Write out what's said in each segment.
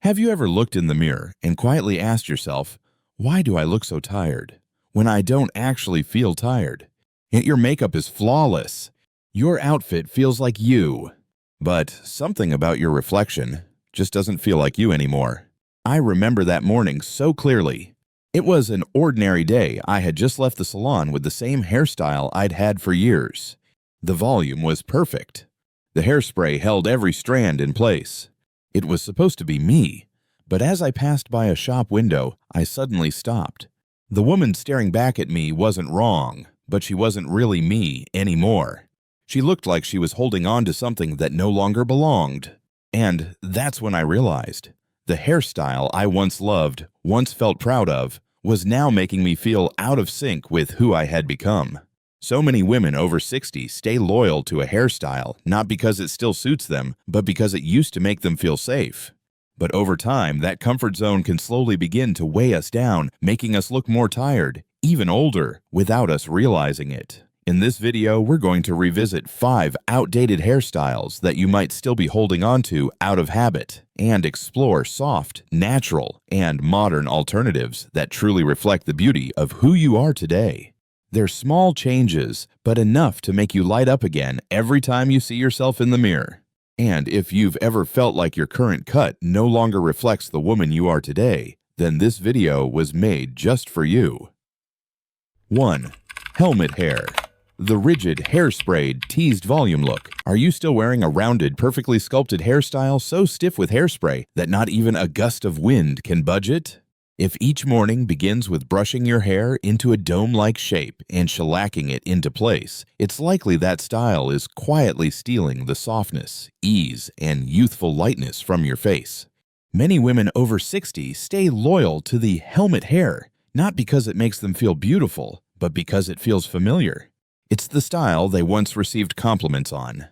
Have you ever looked in the mirror and quietly asked yourself, why do I look so tired? When I don't actually feel tired. Yet your makeup is flawless. Your outfit feels like you. But something about your reflection just doesn't feel like you anymore. I remember that morning so clearly. It was an ordinary day. I had just left the salon with the same hairstyle I'd had for years. The volume was perfect. The hairspray held every strand in place. It was supposed to be me, but as I passed by a shop window, I suddenly stopped. The woman staring back at me wasn't wrong, but she wasn't really me anymore. She looked like she was holding on to something that no longer belonged. And that's when I realized the hairstyle I once loved, once felt proud of, was now making me feel out of sync with who I had become. So many women over 60 stay loyal to a hairstyle, not because it still suits them, but because it used to make them feel safe. But over time, that comfort zone can slowly begin to weigh us down, making us look more tired, even older, without us realizing it. In this video, we're going to revisit 5 outdated hairstyles that you might still be holding on to out of habit, and explore soft, natural, and modern alternatives that truly reflect the beauty of who you are today. They're small changes, but enough to make you light up again every time you see yourself in the mirror. And if you've ever felt like your current cut no longer reflects the woman you are today, then this video was made just for you. 1. Helmet hair. The rigid, hairsprayed, teased volume look. Are you still wearing a rounded, perfectly sculpted hairstyle so stiff with hairspray that not even a gust of wind can budge it? If each morning begins with brushing your hair into a dome-like shape and shellacking it into place, it's likely that style is quietly stealing the softness, ease, and youthful lightness from your face. Many women over 60 stay loyal to the helmet hair, not because it makes them feel beautiful, but because it feels familiar. It's the style they once received compliments on.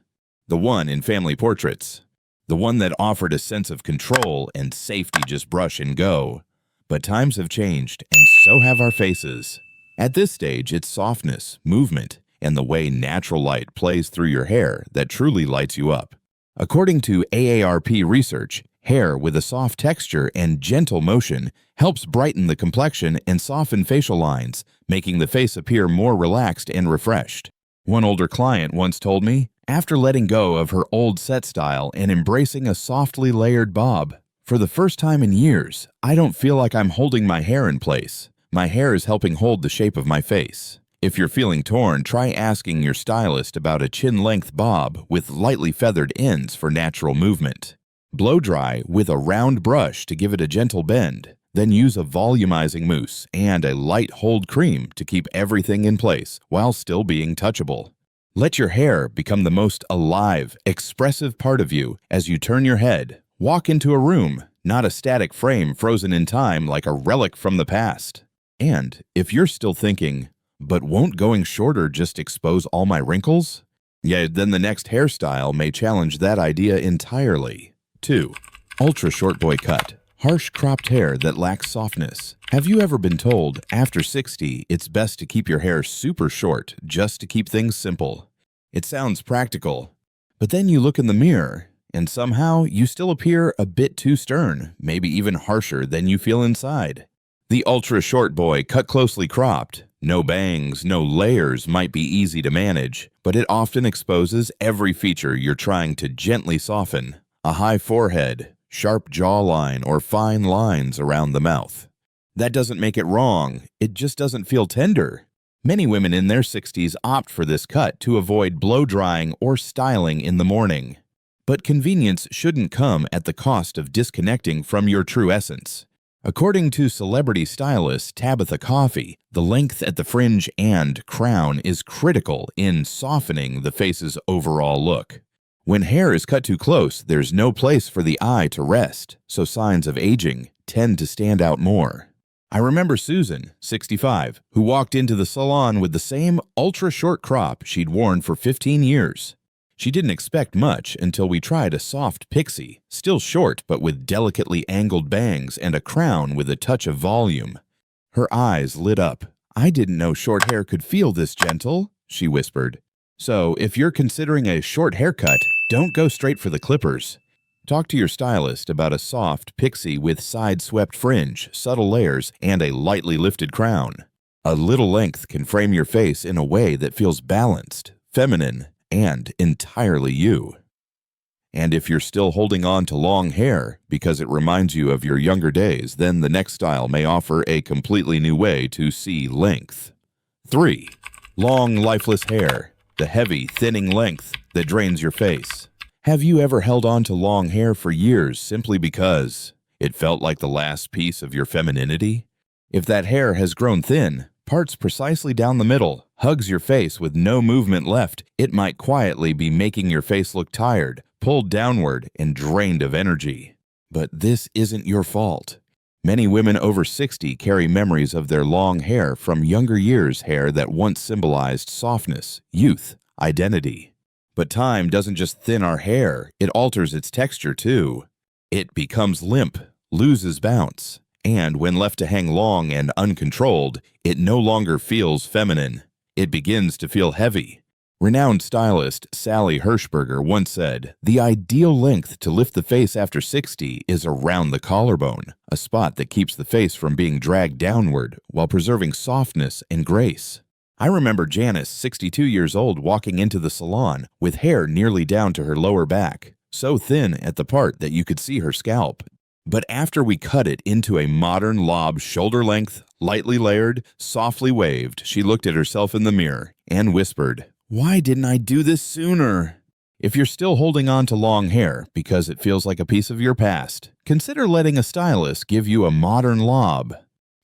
The one in family portraits. The one that offered a sense of control and safety, just brush and go. But times have changed, and so have our faces. At this stage, it's softness, movement, and the way natural light plays through your hair that truly lights you up. According to AARP research, hair with a soft texture and gentle motion helps brighten the complexion and soften facial lines, making the face appear more relaxed and refreshed. One older client once told me, after letting go of her old set style and embracing a softly layered bob, for the first time in years, I don't feel like I'm holding my hair in place. My hair is helping hold the shape of my face. If you're feeling torn, try asking your stylist about a chin-length bob with lightly feathered ends for natural movement. Blow dry with a round brush to give it a gentle bend. Then use a volumizing mousse and a light hold cream to keep everything in place while still being touchable. Let your hair become the most alive, expressive part of you as you turn your head. Walk into a room, not a static frame frozen in time like a relic from the past. And if you're still thinking, but won't going shorter just expose all my wrinkles? Yeah, then the next hairstyle may challenge that idea entirely. 2. Ultra short boy cut. Harsh cropped hair that lacks softness. Have you ever been told, after 60, it's best to keep your hair super short just to keep things simple? It sounds practical, but then you look in the mirror, and somehow you still appear a bit too stern, maybe even harsher than you feel inside. The ultra short boy cut closely cropped. No bangs, no layers might be easy to manage, but it often exposes every feature you're trying to gently soften. A high forehead, sharp jawline, or fine lines around the mouth. That doesn't make it wrong, it just doesn't feel tender. Many women in their 60s opt for this cut to avoid blow drying or styling in the morning. But convenience shouldn't come at the cost of disconnecting from your true essence. According to celebrity stylist Tabitha Coffey, the length at the fringe and crown is critical in softening the face's overall look. When hair is cut too close, there's no place for the eye to rest, so signs of aging tend to stand out more. I remember Susan, 65, who walked into the salon with the same ultra-short crop she'd worn for 15 years. She didn't expect much until we tried a soft pixie, still short but with delicately angled bangs and a crown with a touch of volume. Her eyes lit up. "I didn't know short hair could feel this gentle," she whispered. So if you're considering a short haircut, don't go straight for the clippers. Talk to your stylist about a soft pixie with side-swept fringe, subtle layers, and a lightly lifted crown. A little length can frame your face in a way that feels balanced, feminine, and entirely you. And if you're still holding on to long hair because it reminds you of your younger days, then the next style may offer a completely new way to see length. 3. Long, lifeless hair, the heavy, thinning length that drains your face. Have you ever held on to long hair for years simply because it felt like the last piece of your femininity? If that hair has grown thin, parts precisely down the middle, hugs your face with no movement left, it might quietly be making your face look tired, pulled downward, and drained of energy. But this isn't your fault. Many women over 60 carry memories of their long hair from younger years' hair that once symbolized softness, youth, identity. But time doesn't just thin our hair, it alters its texture too. It becomes limp, loses bounce, and when left to hang long and uncontrolled, it no longer feels feminine. It begins to feel heavy. Renowned stylist Sally Hershberger once said, "The ideal length to lift the face after 60 is around the collarbone, a spot that keeps the face from being dragged downward while preserving softness and grace." I remember Janice, 62 years old, walking into the salon with hair nearly down to her lower back, so thin at the part that you could see her scalp. But after we cut it into a modern lob shoulder length, lightly layered, softly waved, she looked at herself in the mirror and whispered, "Why didn't I do this sooner?" If you're still holding on to long hair because it feels like a piece of your past, consider letting a stylist give you a modern lob.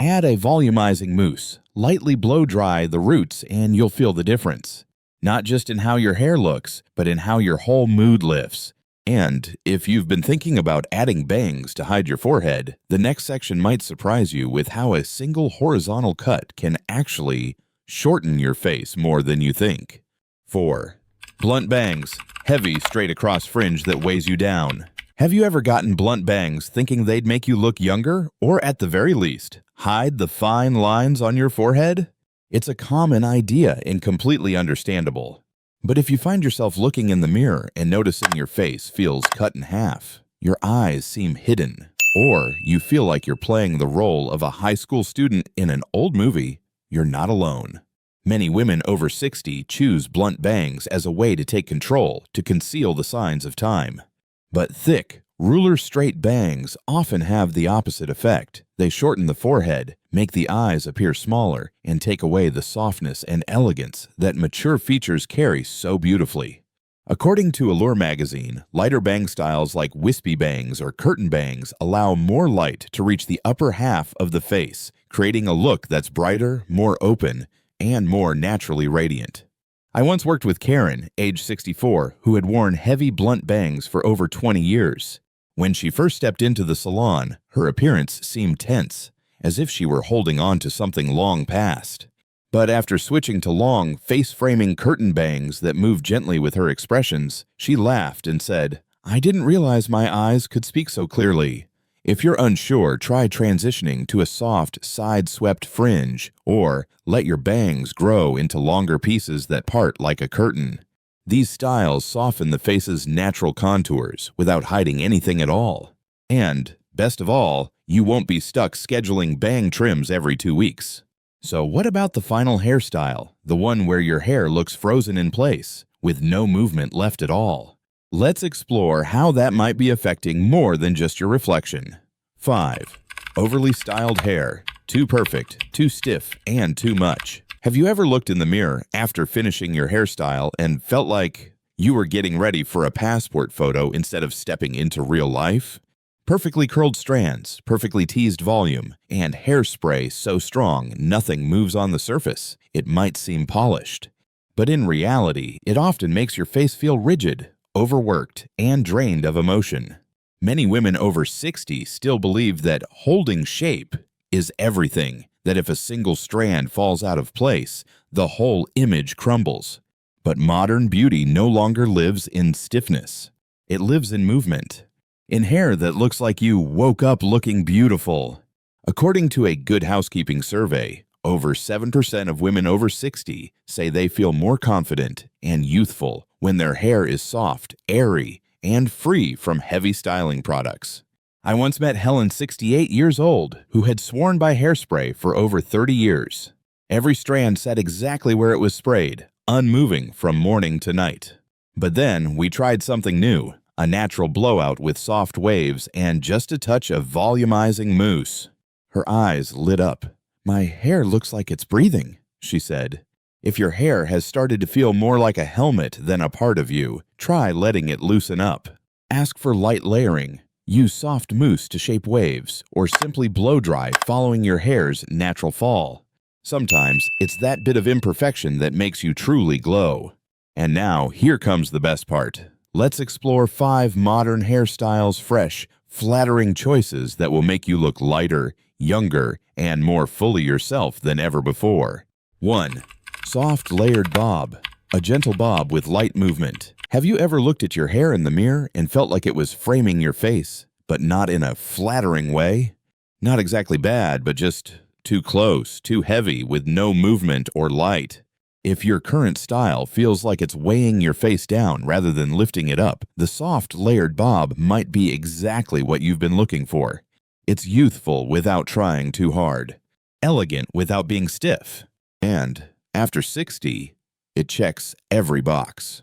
Add a volumizing mousse, lightly blow dry the roots, and you'll feel the difference. Not just in how your hair looks, but in how your whole mood lifts. And if you've been thinking about adding bangs to hide your forehead, the next section might surprise you with how a single horizontal cut can actually shorten your face more than you think. 4. Blunt bangs, heavy straight across fringe that weighs you down. Have you ever gotten blunt bangs thinking they'd make you look younger, or at the very least, hide the fine lines on your forehead? It's a common idea and completely understandable. But if you find yourself looking in the mirror and noticing your face feels cut in half, your eyes seem hidden, or you feel like you're playing the role of a high school student in an old movie, you're not alone. Many women over 60 choose blunt bangs as a way to take control, to conceal the signs of time. But thick, ruler-straight bangs often have the opposite effect. They shorten the forehead, make the eyes appear smaller, and take away the softness and elegance that mature features carry so beautifully. According to Allure magazine, lighter bang styles like wispy bangs or curtain bangs allow more light to reach the upper half of the face, creating a look that's brighter, more open, and more naturally radiant. I once worked with Karen, age 64, who had worn heavy blunt bangs for over 20 years. When she first stepped into the salon, her appearance seemed tense, as if she were holding on to something long past. But after switching to long, face-framing curtain bangs that moved gently with her expressions, she laughed and said, "I didn't realize my eyes could speak so clearly." If you're unsure, try transitioning to a soft, side-swept fringe, or let your bangs grow into longer pieces that part like a curtain. These styles soften the face's natural contours without hiding anything at all. And, best of all, you won't be stuck scheduling bang trims every 2 weeks. So what about the final hairstyle, the one where your hair looks frozen in place, with no movement left at all? Let's explore how that might be affecting more than just your reflection. 5. Overly styled hair. Too perfect, too stiff, and too much. Have you ever looked in the mirror after finishing your hairstyle and felt like you were getting ready for a passport photo instead of stepping into real life? Perfectly curled strands, perfectly teased volume, and hairspray so strong nothing moves on the surface. It might seem polished. But in reality, it often makes your face feel rigid, overworked, and drained of emotion. Many women over 60 still believe that holding shape is everything, that if a single strand falls out of place, the whole image crumbles. But modern beauty no longer lives in stiffness. It lives in movement, in hair that looks like you woke up looking beautiful. According to a Good Housekeeping survey, over 7% of women over 60 say they feel more confident and youthful when their hair is soft, airy, and free from heavy styling products. I once met Helen, 68 years old, who had sworn by hairspray for over 30 years. Every strand sat exactly where it was sprayed, unmoving from morning to night. But then we tried something new, a natural blowout with soft waves and just a touch of volumizing mousse. Her eyes lit up. "My hair looks like it's breathing," she said. If your hair has started to feel more like a helmet than a part of you, try letting it loosen up. Ask for light layering. Use soft mousse to shape waves, or simply blow dry following your hair's natural fall. Sometimes it's that bit of imperfection that makes you truly glow. And now, here comes the best part. Let's explore 5 modern hairstyles, fresh, flattering choices that will make you look lighter, younger, and more fully yourself than ever before. 1. Soft layered bob. A gentle bob with light movement. Have you ever looked at your hair in the mirror and felt like it was framing your face, but not in a flattering way? Not exactly bad, but just too close, too heavy, with no movement or light. If your current style feels like it's weighing your face down rather than lifting it up, the soft layered bob might be exactly what you've been looking for. It's youthful without trying too hard, elegant without being stiff, and after 60, it checks every box.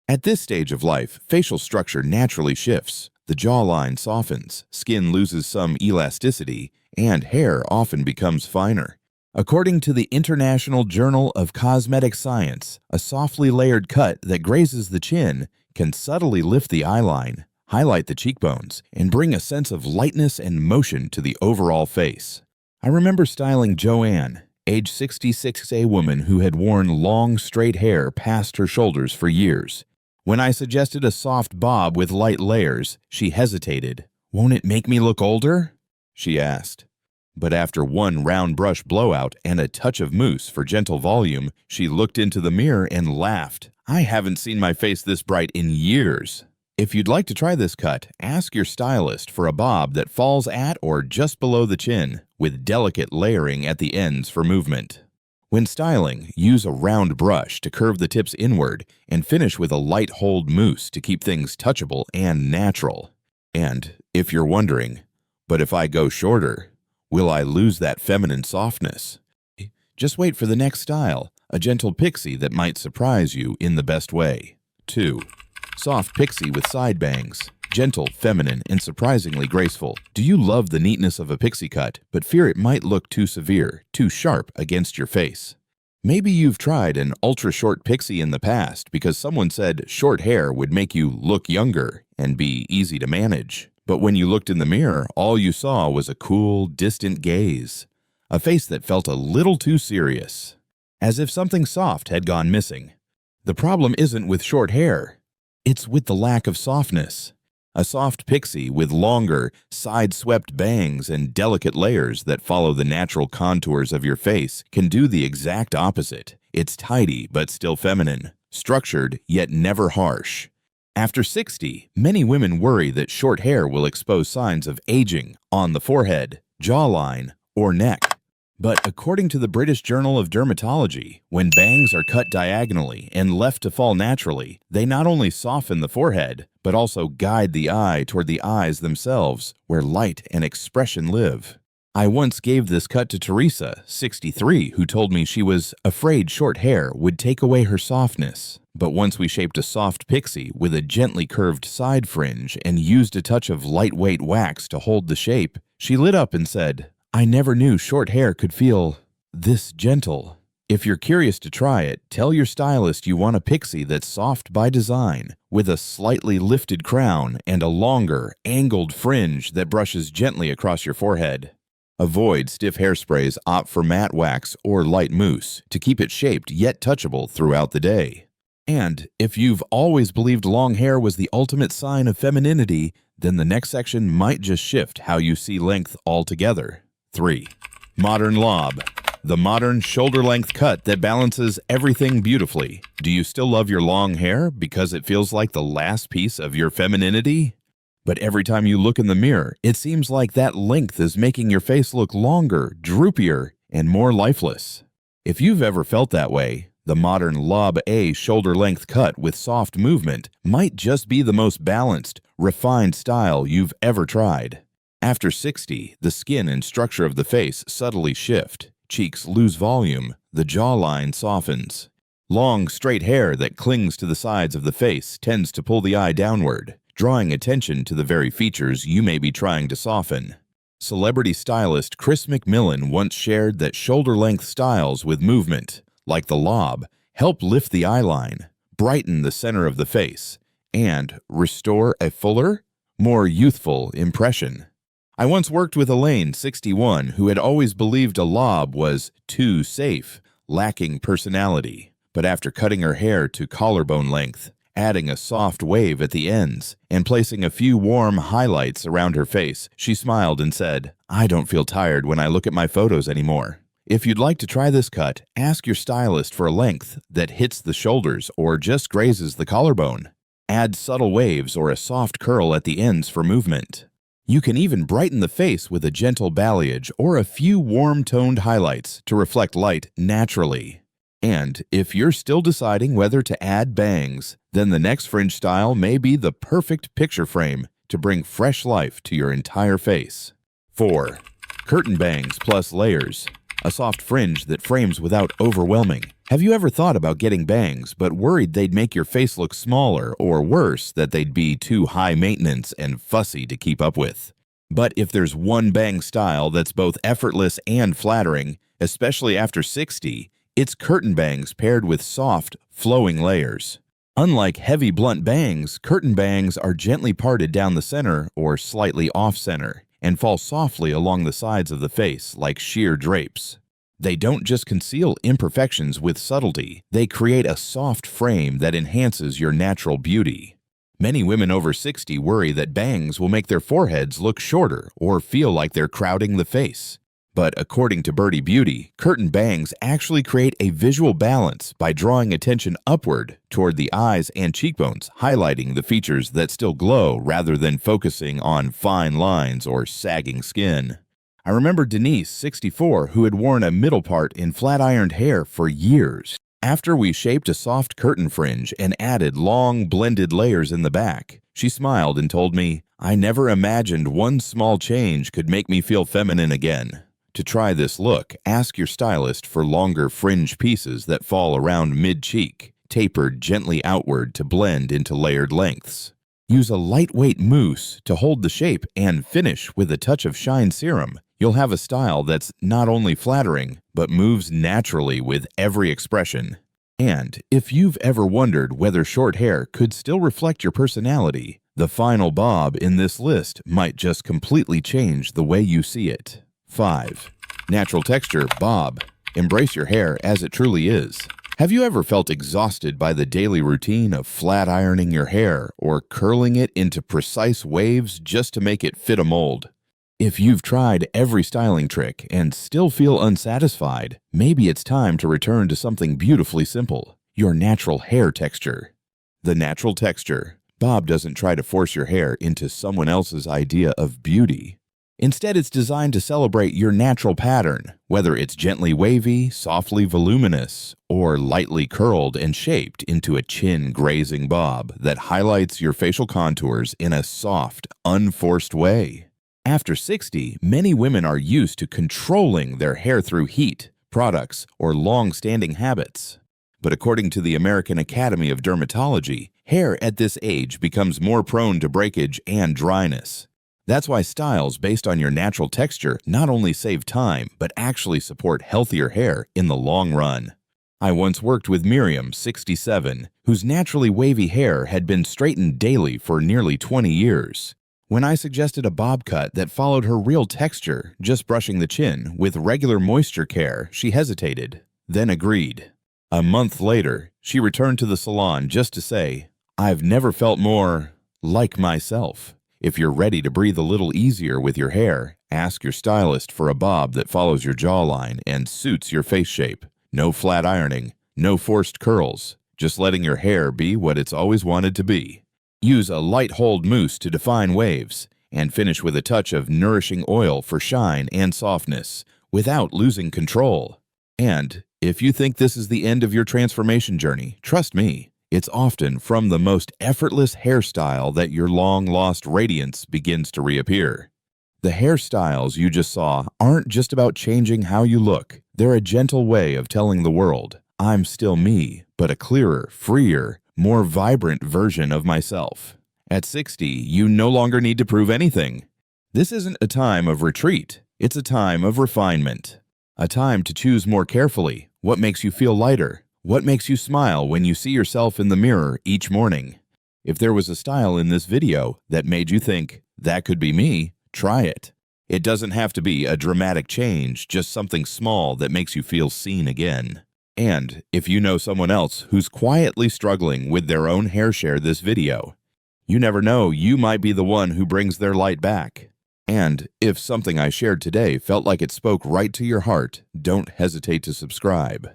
At this stage of life, facial structure naturally shifts. The jawline softens, skin loses some elasticity, and hair often becomes finer. According to the International Journal of Cosmetic Science, a softly layered cut that grazes the chin can subtly lift the eyeline, highlight the cheekbones, and bring a sense of lightness and motion to the overall face. I remember styling Joanne, age 66, a woman who had worn long, straight hair past her shoulders for years. When I suggested a soft bob with light layers, she hesitated. "Won't it make me look older?" she asked. But after one round brush blowout and a touch of mousse for gentle volume, she looked into the mirror and laughed. "I haven't seen my face this bright in years." If you'd like to try this cut, ask your stylist for a bob that falls at or just below the chin, with delicate layering at the ends for movement. When styling, use a round brush to curve the tips inward and finish with a light hold mousse to keep things touchable and natural. And if you're wondering, but if I go shorter, will I lose that feminine softness? Just wait for the next style, a gentle pixie that might surprise you in the best way. 2. Soft pixie with side bangs. Gentle, feminine, and surprisingly graceful. Do you love the neatness of a pixie cut, but fear it might look too severe, too sharp against your face? Maybe you've tried an ultra-short pixie in the past because someone said short hair would make you look younger and be easy to manage. But when you looked in the mirror, all you saw was a cool, distant gaze. A face that felt a little too serious, as if something soft had gone missing. The problem isn't with short hair. It's with the lack of softness. A soft pixie with longer, side-swept bangs and delicate layers that follow the natural contours of your face can do the exact opposite. It's tidy but still feminine, structured yet never harsh. After 60, many women worry that short hair will expose signs of aging on the forehead, jawline, or neck. But according to the British Journal of Dermatology, when bangs are cut diagonally and left to fall naturally, they not only soften the forehead, but also guide the eye toward the eyes themselves, where light and expression live. I once gave this cut to Teresa, 63, who told me she was afraid short hair would take away her softness. But once we shaped a soft pixie with a gently curved side fringe and used a touch of lightweight wax to hold the shape, she lit up and said, "I never knew short hair could feel this gentle." If you're curious to try it, tell your stylist you want a pixie that's soft by design, with a slightly lifted crown and a longer, angled fringe that brushes gently across your forehead. Avoid stiff hairsprays, opt for matte wax or light mousse to keep it shaped yet touchable throughout the day. And if you've always believed long hair was the ultimate sign of femininity, then the next section might just shift how you see length altogether. 3. Modern lob. The modern shoulder-length cut that balances everything beautifully. Do you still love your long hair because it feels like the last piece of your femininity? But every time you look in the mirror, it seems like that length is making your face look longer, droopier, and more lifeless. If you've ever felt that way, The modern Lob A shoulder-length cut with soft movement might just be the most balanced, refined style you've ever tried. After 60, the skin and structure of the face subtly shift. Cheeks lose volume, the jawline softens. Long, straight hair that clings to the sides of the face tends to pull the eye downward, drawing attention to the very features you may be trying to soften. Celebrity stylist Chris McMillan once shared that shoulder-length styles with movement, like the Lob, help lift the eyeline, brighten the center of the face, and restore a fuller, more youthful impression. I once worked with Elaine, 61, who had always believed a Lob was too safe, lacking personality. But after cutting her hair to collarbone length, adding a soft wave at the ends, and placing a few warm highlights around her face, she smiled and said, "I don't feel tired when I look at my photos anymore." If you'd like to try this cut, ask your stylist for a length that hits the shoulders or just grazes the collarbone. Add subtle waves or a soft curl at the ends for movement. You can even brighten the face with a gentle balayage or a few warm-toned highlights to reflect light naturally. And if you're still deciding whether to add bangs, then the next fringe style may be the perfect picture frame to bring fresh life to your entire face. 4. Curtain bangs plus layers. A soft fringe that frames without overwhelming. Have you ever thought about getting bangs but worried they'd make your face look smaller, or worse, that they'd be too high maintenance and fussy to keep up with? But if there's one bang style that's both effortless and flattering, especially after 60, it's curtain bangs paired with soft, flowing layers. Unlike heavy blunt bangs, curtain bangs are gently parted down the center or slightly off-center, and fall softly along the sides of the face like sheer drapes. They don't just conceal imperfections with subtlety, they create a soft frame that enhances your natural beauty. Many women over 60 worry that bangs will make their foreheads look shorter or feel like they're crowding the face. But according to Birdie Beauty, curtain bangs actually create a visual balance by drawing attention upward toward the eyes and cheekbones, highlighting the features that still glow rather than focusing on fine lines or sagging skin. I remember Denise, 64, who had worn a middle part in flat-ironed hair for years. After we shaped a soft curtain fringe and added long, blended layers in the back, she smiled and told me, "I never imagined one small change could make me feel feminine again." To try this look, ask your stylist for longer fringe pieces that fall around mid-cheek, tapered gently outward to blend into layered lengths. Use a lightweight mousse to hold the shape and finish with a touch of shine serum. You'll have a style that's not only flattering, but moves naturally with every expression. And if you've ever wondered whether short hair could still reflect your personality, the final bob in this list might just completely change the way you see it. 5. Natural texture bob. Embrace your hair as it truly is. Have you ever felt exhausted by the daily routine of flat ironing your hair or curling it into precise waves just to make it fit a mold? If you've tried every styling trick and still feel unsatisfied, maybe it's time to return to something beautifully simple, your natural hair texture. The natural texture. Bob doesn't try to force your hair into someone else's idea of beauty. Instead, it's designed to celebrate your natural pattern, whether it's gently wavy, softly voluminous, or lightly curled and shaped into a chin-grazing bob that highlights your facial contours in a soft, unforced way. After 60, many women are used to controlling their hair through heat, products, or long-standing habits. But according to the American Academy of Dermatology, hair at this age becomes more prone to breakage and dryness. That's why styles based on your natural texture not only save time, but actually support healthier hair in the long run. I once worked with Miriam, 67, whose naturally wavy hair had been straightened daily for nearly 20 years. When I suggested a bob cut that followed her real texture, just brushing the chin, with regular moisture care, she hesitated, then agreed. A month later, she returned to the salon just to say, "I've never felt more like myself." If you're ready to breathe a little easier with your hair, ask your stylist for a bob that follows your jawline and suits your face shape. No flat ironing, no forced curls, just letting your hair be what it's always wanted to be. Use a light hold mousse to define waves, and finish with a touch of nourishing oil for shine and softness, without losing control. And If you think this is the end of your transformation journey, trust me, it's often from the most effortless hairstyle that your long-lost radiance begins to reappear. The hairstyles you just saw aren't just about changing how you look. They're a gentle way of telling the world, I'm still me, but a clearer, freer, more vibrant version of myself. At 60, you no longer need to prove anything. This isn't a time of retreat. It's a time of refinement. A time to choose more carefully what makes you feel lighter, what makes you smile when you see yourself in the mirror each morning. If there was a style in this video that made you think, that could be me, try it. It doesn't have to be a dramatic change, just something small that makes you feel seen again. And if you know someone else who's quietly struggling with their own hair, share this video. You never know, you might be the one who brings their light back. And if something I shared today felt like it spoke right to your heart, don't hesitate to subscribe.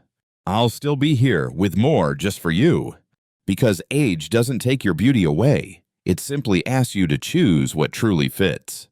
I'll still be here with more just for you. Because age doesn't take your beauty away. It simply asks you to choose what truly fits.